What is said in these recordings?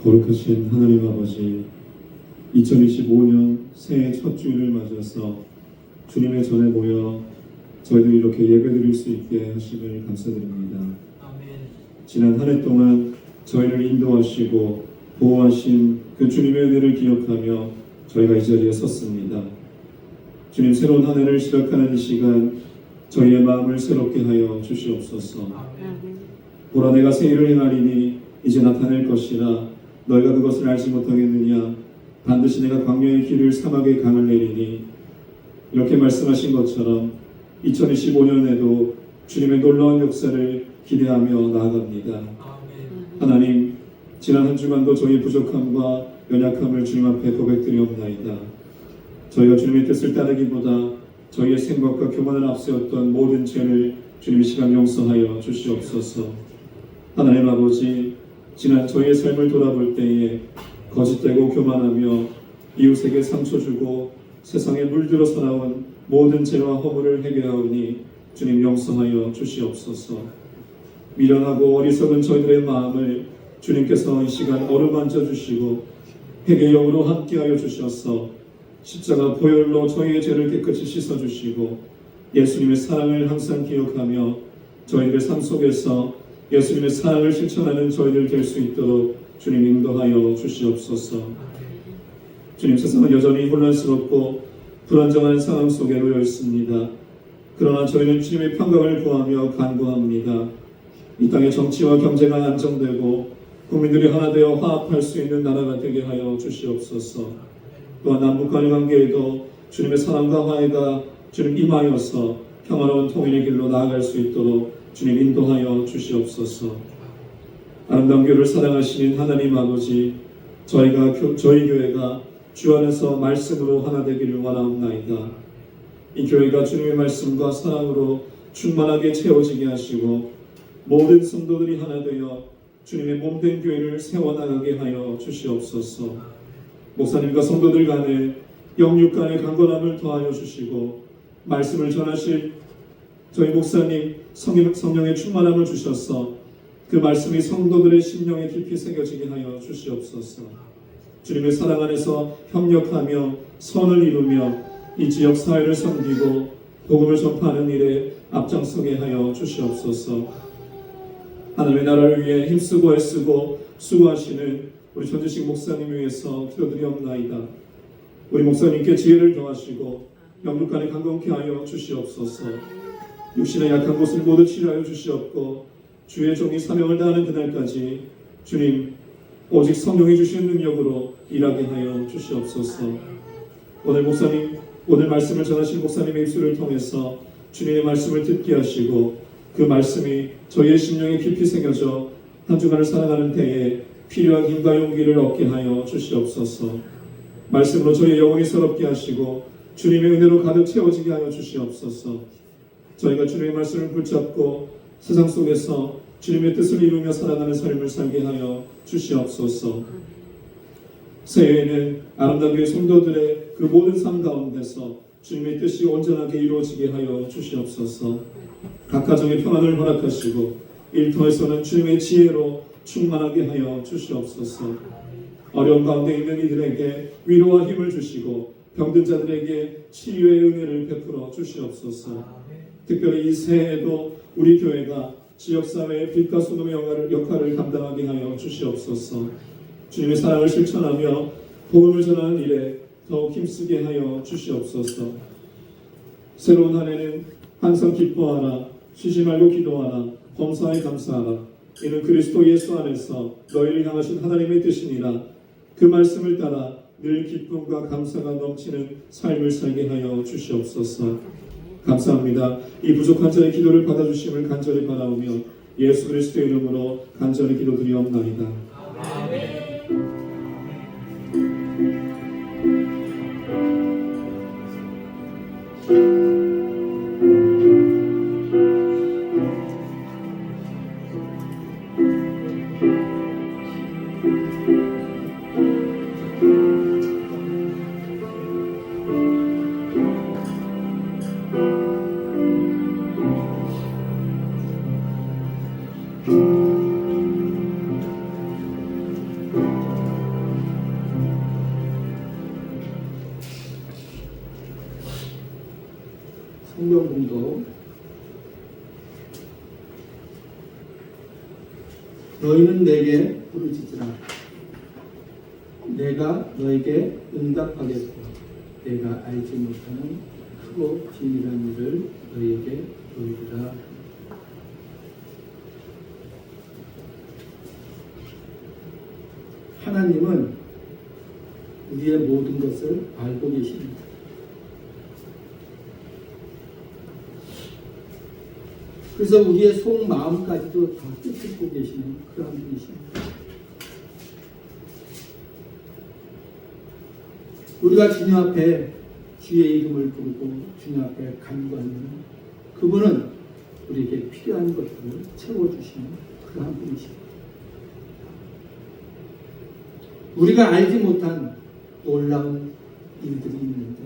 거룩하신 하나님 아버지, 2025년 새해 첫 주일을 맞아서 주님의 전에 모여 저희들이 이렇게 예배드릴 수 있게 하심을 감사드립니다. 아멘. 지난 한 해 동안 저희를 인도하시고 보호하신 그 주님의 은혜를 기억하며 저희가 이 자리에 섰습니다. 주님, 새로운 한 해를 시작하는 이 시간 저희의 마음을 새롭게 하여 주시옵소서. 아멘. 보라, 내가 새 일을 행하리니 이제 나타낼 것이라 너희가 그것을 알지 못하겠느냐. 반드시 내가 광야의 길을 사막의 강을 내리니. 이렇게 말씀하신 것처럼 2025년에도 주님의 놀라운 역사를 기대하며 나아갑니다. 아멘. 하나님, 지난 한 주간도 저희의 부족함과 연약함을 주님 앞에 고백드리옵나이다. 저희가 주님의 뜻을 따르기보다 저희의 생각과 교만을 앞세웠던 모든 죄를 주님 이 시간 용서하여 주시옵소서. 하나님 아버지, 지난 저희의 삶을 돌아볼 때에 거짓되고 교만하며 이웃에게 상처 주고 세상에 물들어서 나온 모든 죄와 허물을 회개하오니 주님 용서하여 주시옵소서. 미련하고 어리석은 저희들의 마음을 주님께서 이 시간 어루만져 주시고 회개의 영으로 함께하여 주셔서 십자가 보혈로 저희의 죄를 깨끗이 씻어주시고 예수님의 사랑을 항상 기억하며 저희들의 삶 속에서 예수님의 사랑을 실천하는 저희들 될 수 있도록 주님 인도하여 주시옵소서. 주님, 세상은 여전히 혼란스럽고 불안정한 상황 속에 놓여 있습니다. 그러나 저희는 주님의 평강을 구하며 간구합니다. 이 땅의 정치와 경제가 안정되고 국민들이 하나 되어 화합할 수 있는 나라가 되게 하여 주시옵소서. 또한 남북 간의 관계에도 주님의 사랑과 화해가 주님 임하여서 평화로운 통일의 길로 나아갈 수 있도록 주님 인도하여 주시옵소서. 아름다운 교회를 사랑하시는 하나님 아버지, 저희 교회가 주 안에서 말씀으로 하나 되기를 원하옵나이다. 이 교회가 주님의 말씀과 사랑으로 충만하게 채워지게 하시고 모든 성도들이 하나 되어 주님의 몸된 교회를 세워나가게 하여 주시옵소서. 목사님과 성도들 간에 영육 간의 강건함을 더하여 주시고 말씀을 전하실 저희 목사님 성령의 충만함을 주셔서 그 말씀이 성도들의 심령에 깊이 새겨지게 하여 주시옵소서. 주님의 사랑 안에서 협력하며 선을 이루며 이 지역 사회를 섬기고 복음을 전파하는 일에 앞장서게 하여 주시옵소서. 하나님의 나라를 위해 힘쓰고 애쓰고 수고하시는 우리 전지식 목사님 위해서 기도드리옵나이다. 우리 목사님께 지혜를 더하시고 영육 간에 강건케 하여 주시옵소서. 육신의 약한 곳을 모두 치료하여 주시옵고 주의 종이 사명을 다하는 그날까지 주님 오직 성령이 주시는 능력으로 일하게 하여 주시옵소서. 오늘 말씀을 전하신 목사님의 입술을 통해서 주님의 말씀을 듣게 하시고 그 말씀이 저희의 심령에 깊이 새겨져 한 주간을 살아가는 때에 필요한 힘과 용기를 얻게 하여 주시옵소서. 말씀으로 저희의 영혼이 새롭게 하시고 주님의 은혜로 가득 채워지게 하여 주시옵소서. 저희가 주님의 말씀을 붙잡고 세상 속에서 주님의 뜻을 이루며 살아가는 삶을 살게 하여 주시옵소서. 새해에는 아름다운 교회 성도들의 그 모든 삶 가운데서 주님의 뜻이 온전하게 이루어지게 하여 주시옵소서. 각 가정의 평안을 허락하시고 일터에서는 주님의 지혜로 충만하게 하여 주시옵소서. 어려운 가운데 있는 이들에게 위로와 힘을 주시고 병든 자들에게 치유의 은혜를 베풀어 주시옵소서. 특별히 이 새해에도 우리 교회가 지역사회의 빛과 소금의 역할을 감당하게 하여 주시옵소서. 주님의 사랑을 실천하며 복음을 전하는 일에 더욱 힘쓰게 하여 주시옵소서. 새로운 한 해는 항상 기뻐하라, 쉬지 말고 기도하라, 범사에 감사하라. 이는 그리스도 예수 안에서 너희를 향하신 하나님의 뜻이니라. 그 말씀을 따라 늘 기쁨과 감사가 넘치는 삶을 살게 하여 주시옵소서. 감사합니다. 이 부족한 자의 기도를 받아주심을 간절히 바라오며 예수 그리스도의 이름으로 간절히 기도드리옵나이다. 아멘. 성경공도 너희는 내게 부르짖으라 내가 너에게 응답하겠고 내가 알지 못하는 크고 비밀한 일을 너희에게 보이리라. 하나님은 우리의 모든 것을 알고 계십니다. 그래서 우리의 속마음까지도 다 꿰뚫고 계시는 그런 분이십니다. 우리가 주님 앞에 주의 이름을 부르고 주님 앞에 간구하면 그분은 우리에게 필요한 것들을 채워주시는 그러한 분이십니다. 우리가 알지 못한 놀라운 일들이 있는데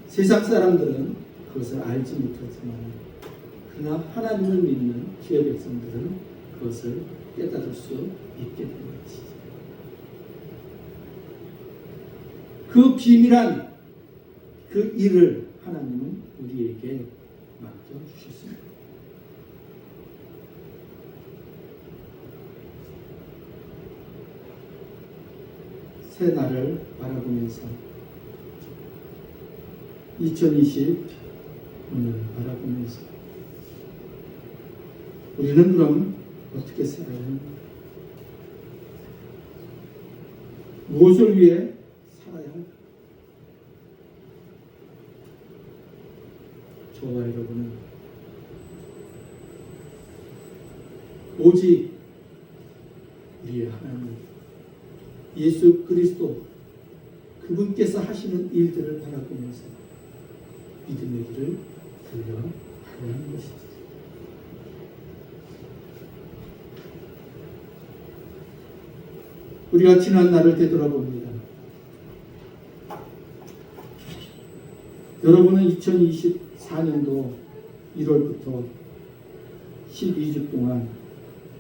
세상 사람들은 그것을 알지 못하지만 그러나 하나님을 믿는 주의 백성들은 그것을 깨달을 수 있게 되는 것이죠. 그 비밀한 그 일을 하나님은 우리에게 맡겨주셨습니다. 새 날을 바라보면서 2020 오늘 바라보면서 우리는 그럼 어떻게 살아야 합니까? 무엇을 위해 살아야 합니까? 저와 여러분은 오직 우리의 하나님 예수 그리스도 그분께서 하시는 일들을 바라보면서 믿음의 길을 들려가야 하는 것이죠. 우리가 지난 날을 되돌아봅니다. 여러분은 2024년도 1월부터 12주 동안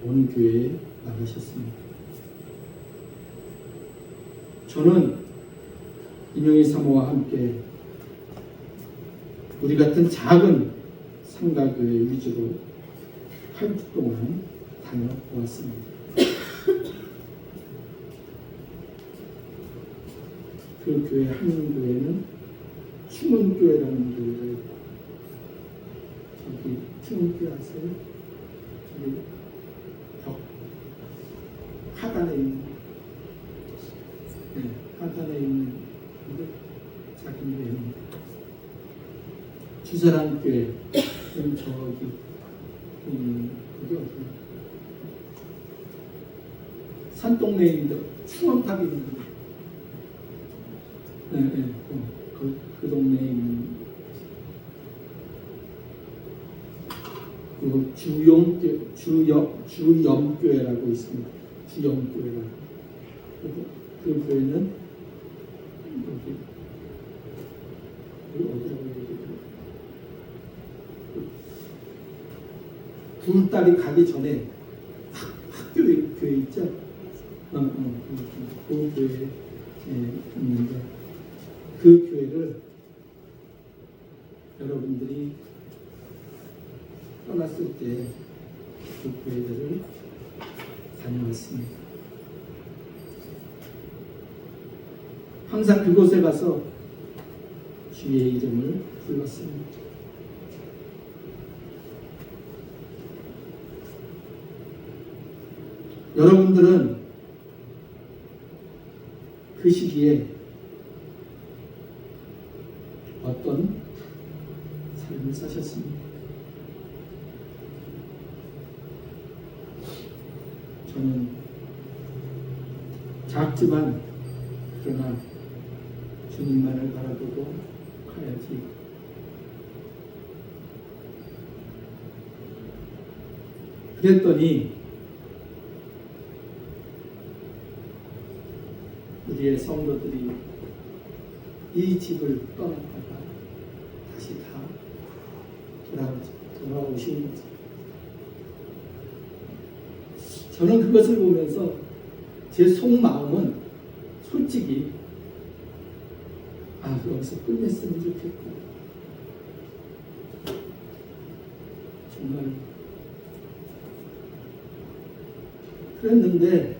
어느 교회에 나가셨습니까? 저는 인영이 사모와 함께 우리 같은 작은 상가교회 위주로 8주 동안 다녀보았습니다. 그 교회 한 교회는 충원교회라는 교회가 있고 저기 충원교회 아세요? 저기 벽 하단에 있는 하단에 있는 작은 교회입니다. 주사랑 교회 저기 그게 어디야? 산동네에 있는 충원탑이 있는 거. 그 동네에 있는 그 주영교회라고 있습니다. 주영교회라고. 그 교회는 여기 어디라고 얘기해요? 둘 딸이 가기 전에 학교 교회 있죠? 그 교회에 있는데 그 교회를 여러분들이 떠났을 때 그 교회들을 다녀왔습니다. 항상 그곳에 가서 주의 이름을 불렀습니다. 여러분들은 그 시기에 어떤 삶을 사셨습니까? 저는 작지만 그러나 주님만을 바라보고 가야지. 그랬더니 우리의 성도들이 이 집을 떠났다가 다시 다 돌아오신 거죠. 저는 그것을 보면서 제 속마음은 솔직히 여기서 끝냈으면 좋겠고 정말 그랬는데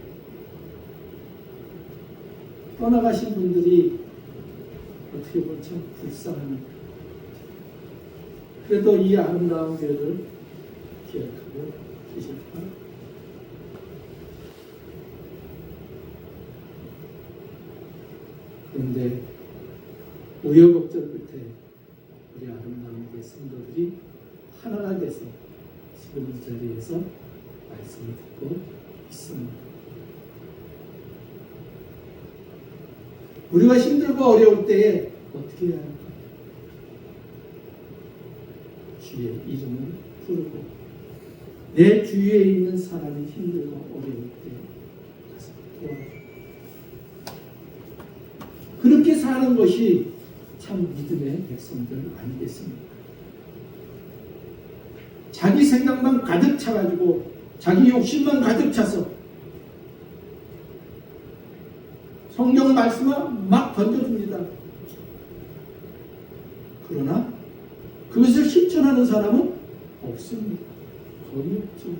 떠나가신 분들이 어떻게 보면 참 불쌍합니다. 그래도 이 아름다운 교회를 기억하고 계실까? 그런데 우여곡절 끝에 우리 아름다운 그 성도들이 하나가 돼서 지금 이 자리에서 말씀을 듣고 있습니다. 우리가 힘들고 어려울 때에 어떻게 해야 할까? 주의 이름을 부르고 내 주위에 있는 사람이 힘들고 어려울 때 가서 도와줘. 그렇게 사는 것이 참 믿음의 백성들 아니겠습니까? 자기 생각만 가득 차가지고 자기 욕심만 가득 차서 성경 말씀을 막 던져줍니다. 그러나 그것을 실천하는 사람은 없습니다. 거의 없죠.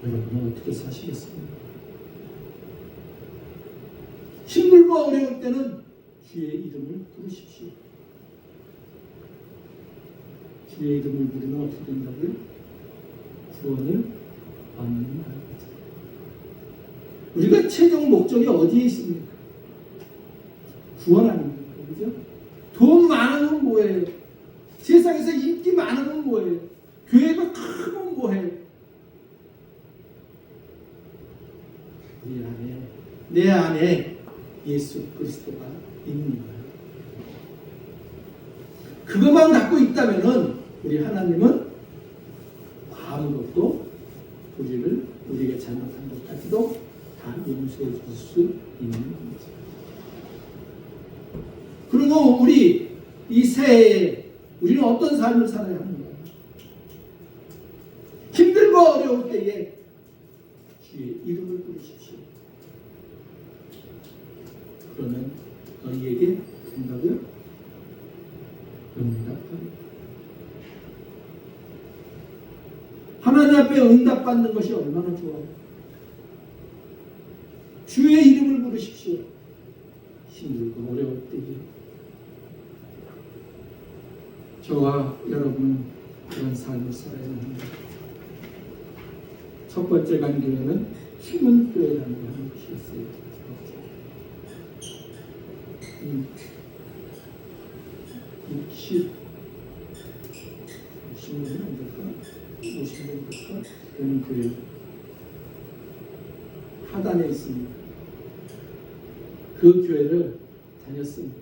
여러분은 어떻게 사시겠습니까? 힘들고 어려울 때는 주의 이름을 부르십시오. 주의 이름을 부르면 어떻게 된다고요? 구원을 받는 거죠. 우리가 최종 목적이 어디에 있습니까? 구원 아닙니까? 그죠? 돈 많으면 뭐예요? 세상에서 인기 많으면 뭐예요? 교회가 크면 뭐해요? 우리 안에, 내 안에 예수 그리스도가 있는 거예요. 그것만 갖고 있다면은 우리 하나님은 아무것도 우리에게 잘못한 것까지도 다 용서해 줄 수 있는 거죠. 그러면 우리 이 새해에 우리는 어떤 삶을 살아야 하는가? 힘들고 어려울 때에 주의 이름을 부르십시오. 그러면 너희에게 된다고요? 응답합니다. 하나님 앞에 응답받는 것이 얼마나 좋아요. 주의 이름을 부르십시오. 힘들고 어려울 때에 저와 여러분은 그런 삶을 살아야 합니다. 첫 번째 간 교회는 힘은 교회라는 하는 것이었어요. 60년은 안 될까? 50년 될까? 되는 교회 하단에 있습니다. 그 교회를 다녔습니다.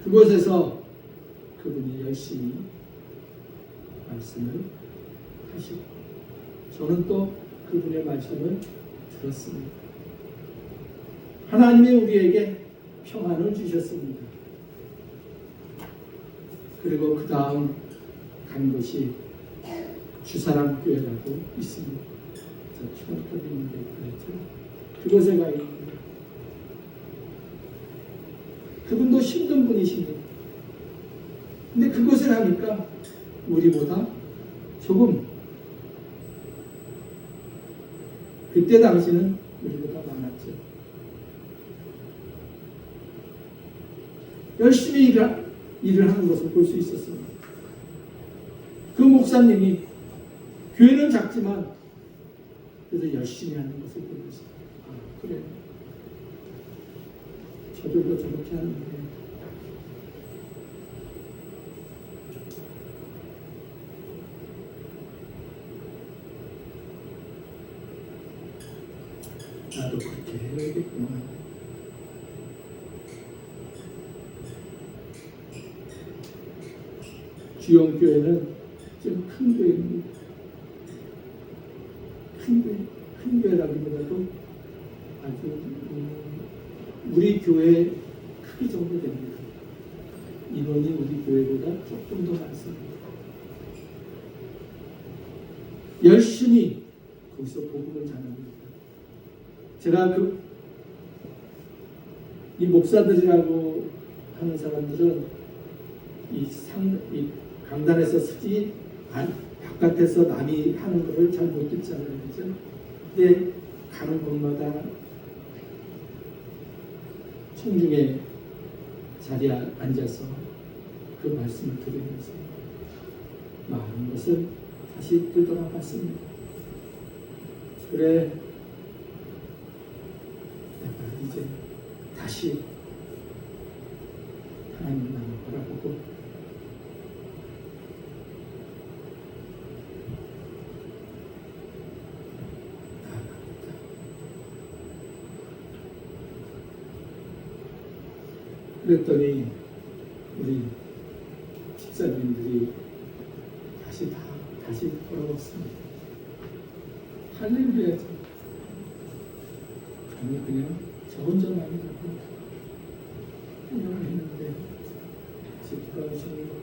그곳에서 그분이 열심히 말씀을 하시고 저는 또 그분의 말씀을 들었습니다. 하나님이 우리에게 평안을 주셨습니다. 그리고 그 다음 간 곳이 주사랑교회라고 있습니다. 저 초등학교 있는데 그랬죠. 그곳에 가 있는데 그분도 힘든 분이십니다. 근데 그곳에 가니까 우리보다 조금 그때 당시는 우리보다 많았죠. 열심히 일을 하는 것을 볼 수 있었습니다. 그 목사님이 교회는 작지만 그래서 열심히 하는 것을 보고 있습니다. 아, 그래. 저들도 저렇게 하는데 나도 그렇게 해야겠구나. 주영교회는 좀 큰 교회입니다. 큰 교회라기보다도 아주 우리 교회 크기 정도 됩니다. 인원이 우리 교회보다 조금 더 많습니다. 열심히 거기서 복음을 전합니다. 제가 이 목사들이라고 하는 사람들은 이 강단에서 서지 바깥에서 남이 하는 것을 잘 못 듣잖아요. 그죠? 근데 가는 곳마다 청중의 자리에 앉아서 그 말씀을 들으면서 많은 것을 다시 되돌아봤습니다. 그래, 내가 이제 다시 하나님 나를 바라보고 나아갑니다. 그랬더니 우리 집사님들이 다시 돌아왔습니다. 할렐루야. 아니 그냥 저 혼자만이 가고 그냥 했는데 다시 돌아오시는 거고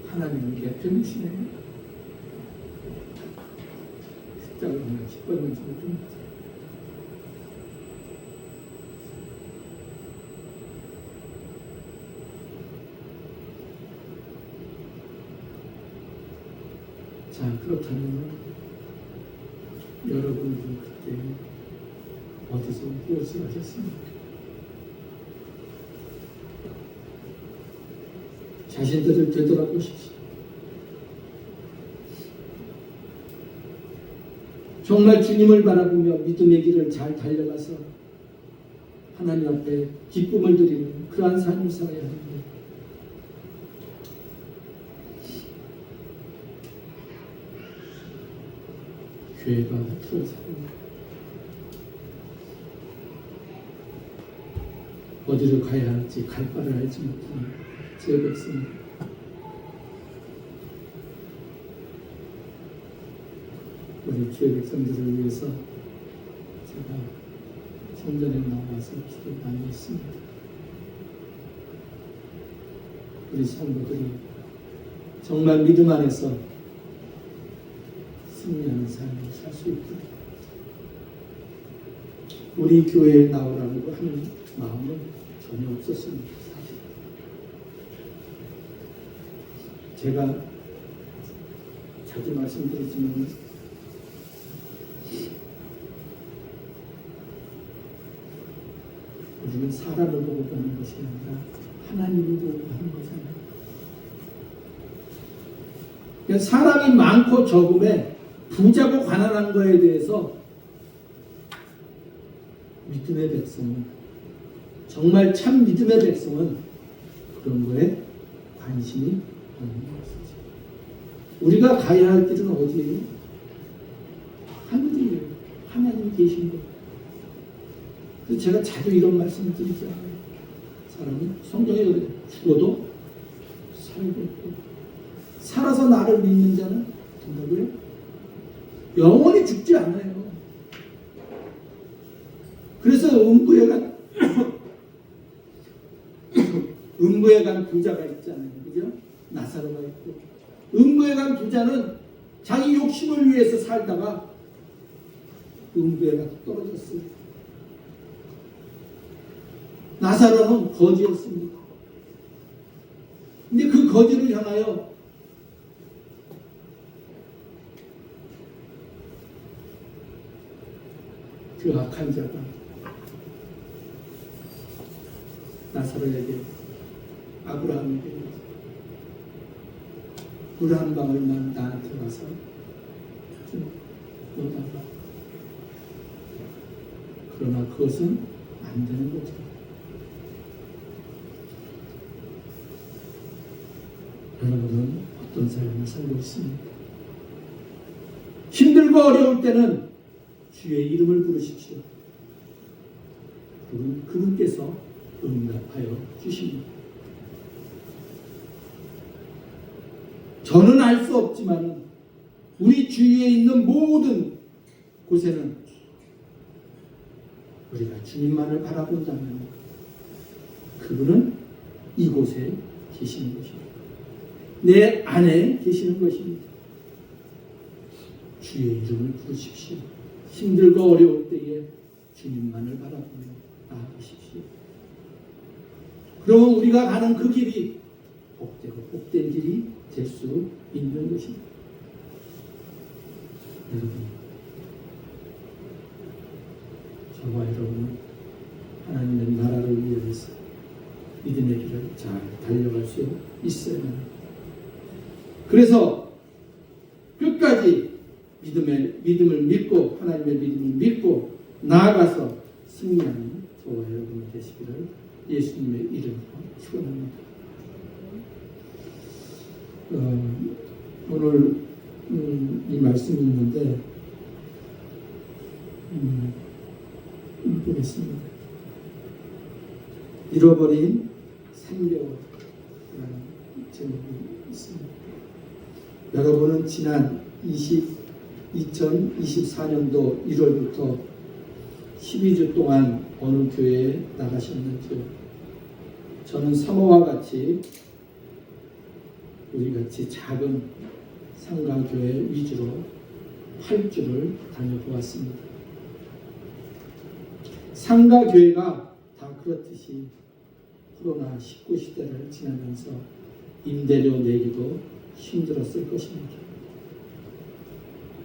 하나님은 내 편이시네. 십자가를 얼마나 기뻤는지 모릅니다. 자, 그렇다면 여러분들 그때 어디서 무엇을 하셨습니까? 자신들을 되돌아보십시오. 정말 주님을 바라보며 믿음의 길을 잘 달려가서 하나님 앞에 기쁨을 드리는 그러한 삶을 살아야 합니다. 교회가 흐트러지고 어디로 가야 할지 갈 바를 알지 못하는 제 백성, 우리 교회 백성들을 위해서 제가 성전에 나와서 기도 많이 했습니다. 우리 성도들이 정말 믿음 안에서 승리하는 삶을 살 수 있도록 우리 교회에 나오라고 하는 마음은 전혀 없었습니다. 사실 제가 자주 말씀드리지만 우리는 사람을 보고 보는 것이 아니라 하나님을 보고 하는 거잖아요. 그러니까 사람이 많고 적음에 부자고 가난한 거에 대해서 믿음의 백성은, 정말 참 믿음의 백성은 그런 거에 관심이 없는 것이죠. 우리가 가야 할 길은 어디예요? 하늘이에요. 하나님이 계신 것. 그래서 제가 자주 이런 말씀을 드리잖아요. 사람은 성경에 그래, 죽어도 살고 있고 살아서 나를 믿는 자는 된다고요? 영원히 죽지 않아요. 그래서 음부에 간 부자가 있잖아요. 그죠? 나사로가 있고. 음부에 간 부자는 자기 욕심을 위해서 살다가 음부에 가서 떨어졌어요. 나사로는 거지였습니다. 근데 그 거지를 향하여 그 악한 자가 나사로에게, 아브라함에게 물 한 방울만 나한테 와서 좀 넣어달라. 그러나 그것은 안 되는 거죠. 여러분은 어떤 삶을 살고 있습니까? 힘들고 어려울 때는 주의 이름을 부르십시오. 그분께서 응답하여 주십니다. 저는 알 수 없지만 우리 주위에 있는 모든 곳에는 우리가 주님만을 바라본다면 그분은 이곳에 계시는 것입니다. 내 안에 계시는 것입니다. 주의 이름을 부르십시오. 힘들고 어려울 때에 주님만을 바라보며 나아가십시오. 그러면 우리가 가는 그 길이 복되고 복된 길이 될 수 있는 것입니다. 여러분, 저와 여러분은 하나님의 나라를 위해서 믿음의 길을 잘 달려갈 수 있어야 합니다. 그래서 끝까지 믿음을 믿고 하나님의 믿음을 믿고 나아가서 승리하는 저와 여러분이 되시기를 예수님의 이름으로 축원합니다. 오늘 이 말씀이 있는데 읽겠습니다. 잃어버린 3개월이라는 제목이 있습니다. 여러분은 지난 2024년도 1월부터 12주 동안 어느 교회에 나가셨는지요? 저는 사모와 같이 우리 같이 작은 상가교회 위주로 8주를 다녀보았습니다. 상가교회가 다 그렇듯이 코로나19 시대를 지나면서 임대료 내기도 힘들었을 것입니다.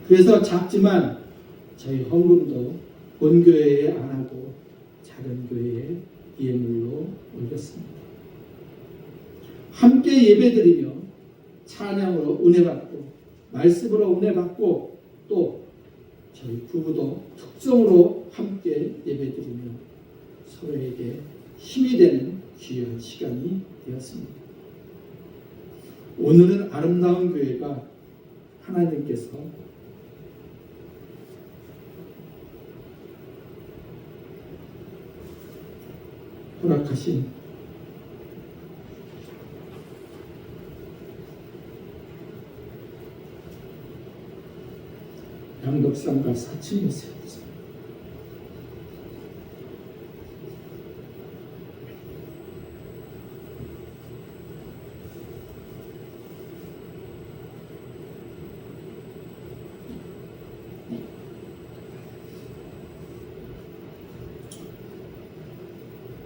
그래서 작지만 저희 헌금도 본 교회에 안 하고 작은 교회에 예물로 올렸습니다. 함께 예배드리며 찬양으로 은혜받고 말씀으로 은혜받고 또 저희 부부도 특성으로 함께 예배드리며 서로에게 힘이 되는 귀한 시간이 되었습니다. 오늘은 아름다운 교회가 하나님께서 허락하신 양덕산과 4층에 세웠습니다.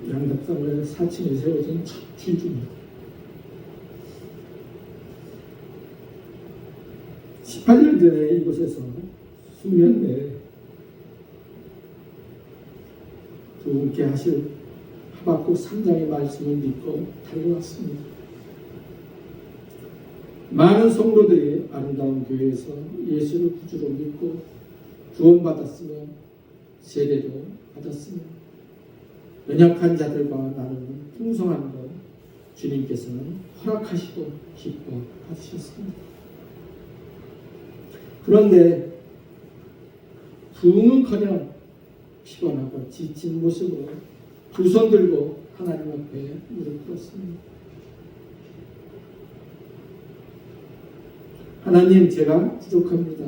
양덕산과 4층에 세워진 첫 주입니다. 18년 전에 이곳에서 수년 내에 두 분께 하실 하박국 3장의 말씀을 믿고 달려왔습니다. 많은 성도들이 아름다운 교회에서 예수를 구주로 믿고 구원받았으며 세례도 받았으며 연약한 자들과 나누는 풍성한 것 주님께서는 허락하시고 기뻐 받으셨습니다. 그런데 부흥은커녕 피곤하고 지친 모습으로 두 손 들고 하나님 앞에 무릎 꿇었습니다. 하나님, 제가 부족합니다.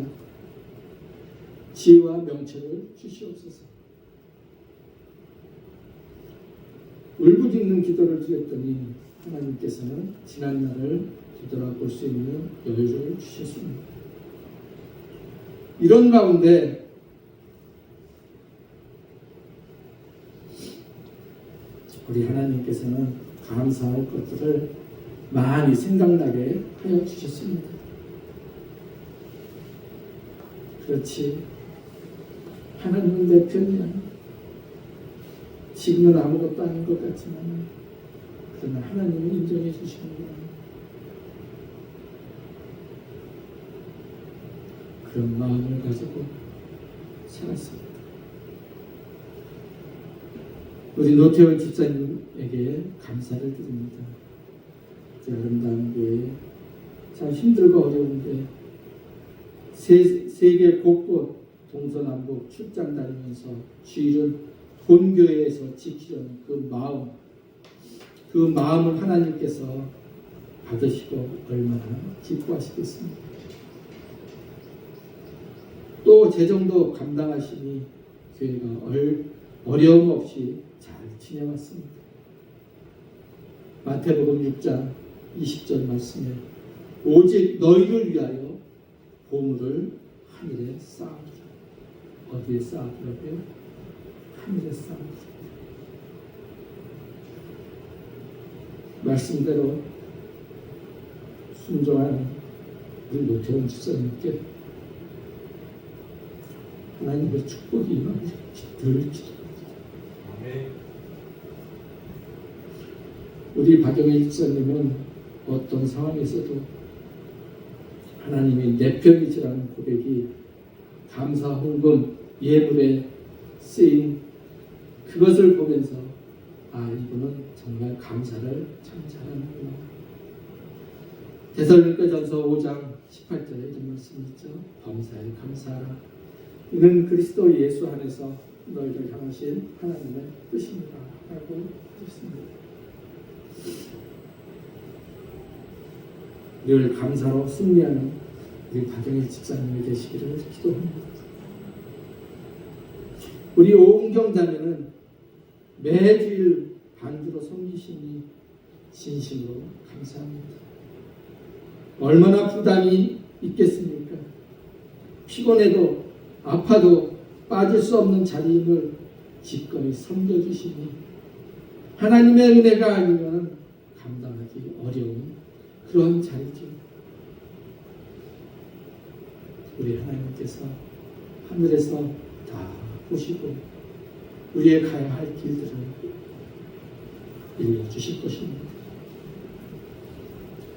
지혜와 명철을 주시옵소서. 울부짖는 기도를 드렸더니 하나님께서는 지난 날을 되돌아볼 수 있는 여유를 주셨습니다. 이런 가운데 우리 하나님께서는 감사할 것들을 많이 생각나게 하여 주셨습니다. 그렇지, 하나님은 내 편이야. 지금은 아무것도 아닌 것 같지만 그러나 하나님은 인정해 주시는구나. 그런 마음을 가지고 살았습니다. 우리 노태원 집사님에게 감사를 드립니다. 아름다운 교회, 참 힘들고 어려운데 세계 곳곳 동서남북 출장 다니면서 주일은 본교회에서 지키려는 그 마음을 하나님께서 받으시고 얼마나 기뻐하시겠습니까? 또 재정도 감당하시니 교회가 어려움 없이 잘 지내왔습니다. 마태복음 6장 20절 말씀에 오직 너희를 위하여 보물을 하늘에 쌓아두라. 어디에 쌓아두라고요? 하늘에 쌓아두라. 말씀대로 순종한 우리 노태원 집사님께 하나님의 축복이 임하기를 기도합니다. 우리 박영일 집사님은 어떤 상황에서도 하나님이 내 편이시라는 고백이 감사 헌금 예물에 쓰인 그것을 보면서 이분은 정말 감사를 참 잘하는구나. 데살로니가전서 5장 18절에 이런 말씀이 있죠. 범사에 감사하라. 이는 그리스도 예수 안에서 너희를 향하신 하나님의 뜻입니다. 라고 했습니다. 늘 감사로 승리하는 우리 박영일 집사님이 되시기를 기도합니다. 우리 오은경자매는 매주일 반주로 섬기시니 진심으로 감사합니다. 얼마나 부담이 있겠습니까? 피곤해도 아파도 빠질 수 없는 자리임을 기꺼이 섬겨주시니 하나님의 은혜가 아니면 감당하기 어려운 그런 자리죠. 우리 하나님께서 하늘에서 다 보시고 우리의 가야 할 길들을 일러주실 것입니다.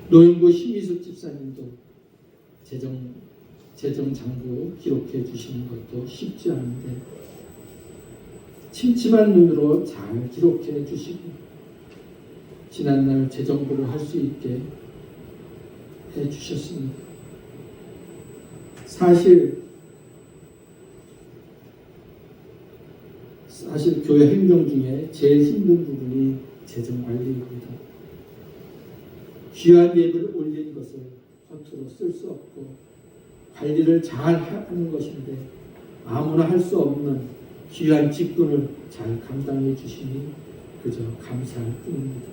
노영구 심미숙 집사님도 재정 장부 기록해 주시는 것도 쉽지 않은데 침침한 눈으로 잘 기록해 주시고 지난날 재정부를 할 수 있게 해 주셨습니다. 사실 교회 행정 중에 제일 힘든 부분이 재정 관리입니다. 귀한 예배를 올린 것을 허투루 쓸 수 없고 관리를 잘 하는 것인데 아무나 할 수 없는 귀한 직분을 잘 감당해 주시니 그저 감사할 뿐입니다.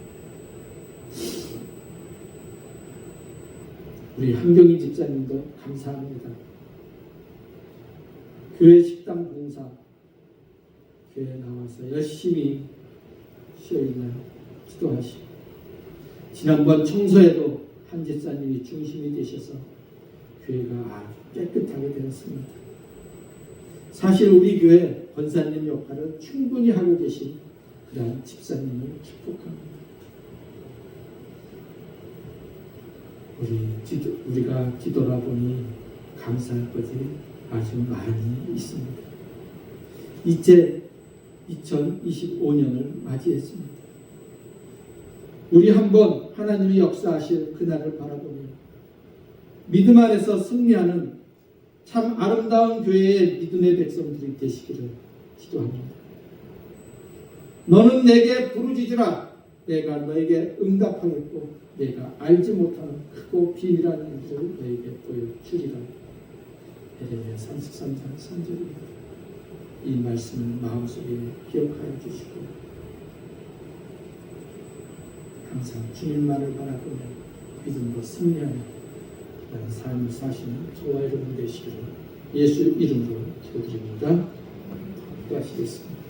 우리 한경희 집사님도 감사합니다. 교회 식당 봉사 교회에 나와서 열심히 수요일날 기도하시고 지난번 청소에도 한 집사님이 중심이 되셔서 교회가 아주 깨끗하게 되었습니다. 사실 우리 교회 권사님 역할을 충분히 하고 계신 그런 집사님을 축복합니다. 우리가 뒤돌아보니 감사할 것이 아주 많이 있습니다. 이제 2025년을 맞이했습니다. 우리 한번 하나님이 역사하실 그날을 바라보며 믿음 안에서 승리하는 참 아름다운 교회의 믿음의 백성들이 되시기를 기도합니다. 너는 내게 부르짖으라. 내가 너에게 응답하겠고 내가 알지 못하는 크고 비밀한 일들을 너에게 보여주리라. 에레미야 33장 3절입니다. 이 말씀을 마음속에 기억하여 주시고 항상 주님만을 바라보며 믿음으로 승리하는 그런 삶을 사시는 저와 여러분 되시기를 예수 이름으로 기도드립니다. 기도하시겠습니다.